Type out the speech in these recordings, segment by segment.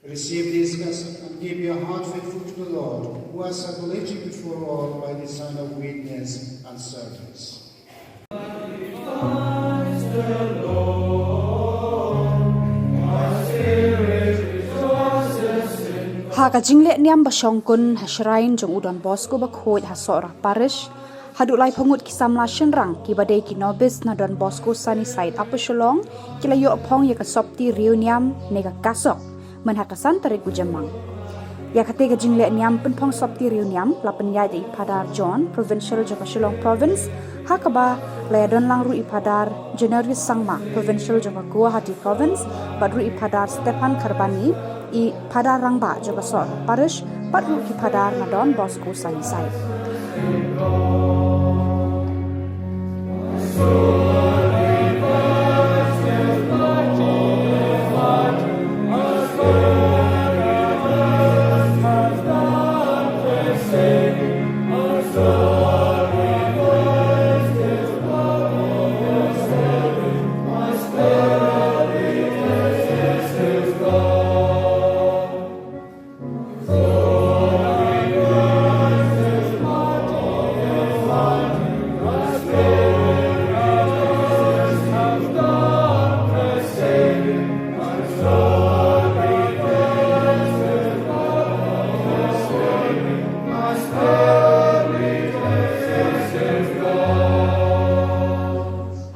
Receive this vessel and give your heart faithful to the Lord, who has acknowledged you before all by the sign of witness and service. Haka jingle niam basong kun ha shrine jong udon Bosco ba khoj ha sora parish hadu lai phongut ki Samla shenrang ki badai ki nobis na Don Bosco sunny side apa Shillong ki la yo phong ya ka Sopti Riewniam nega kasok men hakasan tarik bujamang ya kate ga jingle niam pen Phong Sopti Riewniam la penyai di Padar John provincial jong Shillong province hakaba la don lang ru ipadar generous sangma provincial jong Guwahati province badru ipadar Stefan Karbani i padar rangba juga sor parish patru ki padar na Don Bosco sunny side.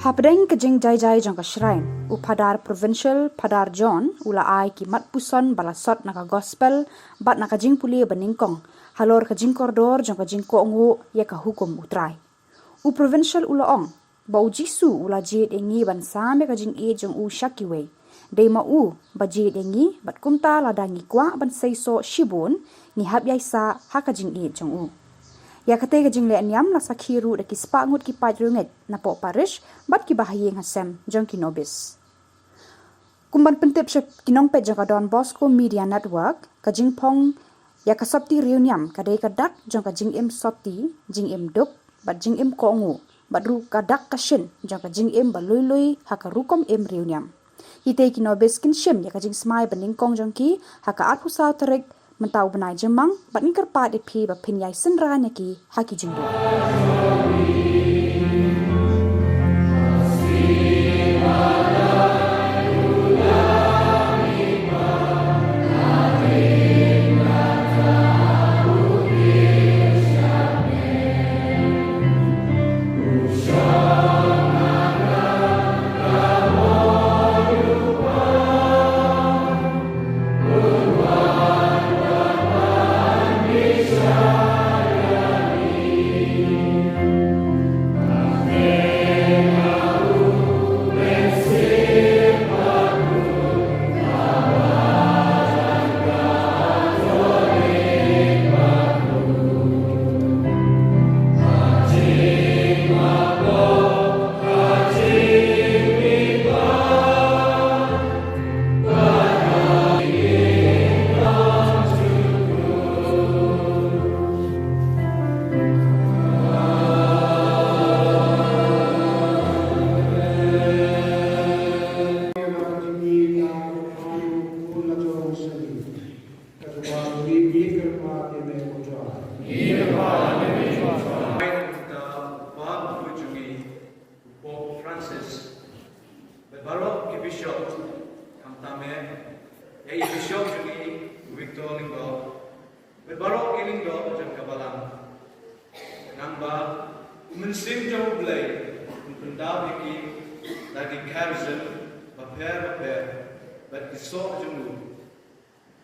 Hapdeng kejing jai-jai jong ka shrine upadar provincial Padar John ula ai ki mat puson balasot naka gospel bat naka jing puli beningkong halor ka jing koridor jong ka jing ko ngu ya ka hukum utrai u provincial ula ong ba u jisu ula jid engi ban sambe ka jing e jong u shakiwe dei ma u ba jid engi bat kumta la dangi kwa ban seiso shibun ni hab yaisa ha ka jing e jong u ya kate ga jingle niam la sakhiru de ki spa ngut ki Peit runget na po parish bat ki bahayeng hasem jong ki nobis kumban pentep shep kinong pe jaga Don Bosco media network ka jingpong ya ka Sopti Riewniam ka dei ka dak jong ka jing em soti jing em duk bat jing em ko ngu bat ru ka dak ka shin jong ka jing em ba lui ha ka rukom em Riewniam hite ki nobis kin shim ya ka jing smai baning kong jong ki ha ka at pusau terek mentau benai jemang bat ni kerpat de pi ba pinyai senra nyaki haki jingdo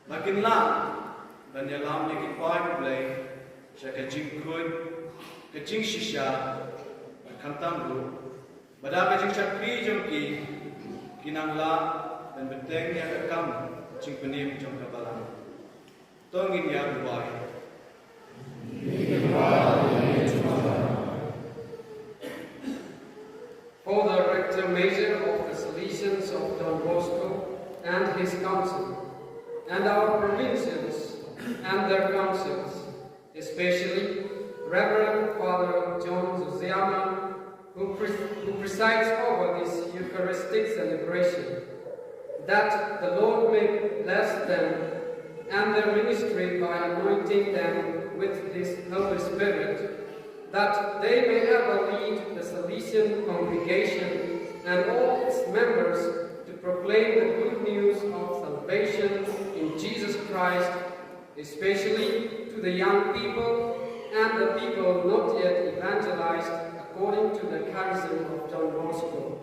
Makin lang dan dalam lagi point play saya kajing kun kajing shisha kantam lu pada kajing cakri jongki kinangla dan beteng yang rekam jing penim jong kabalang tongin ya buai for the rector major of the Salesians of Don Bosco and his council and our provincials and their councils, especially Reverend Father John who presides over this Eucharistic celebration, that the Lord may bless them and their ministry by anointing them with His Holy Spirit, that they may ever lead the Salesian congregation and all its members to proclaim the good news of salvation in Jesus Christ, especially to the young people and the people not yet evangelized according to the charism of Don Bosco.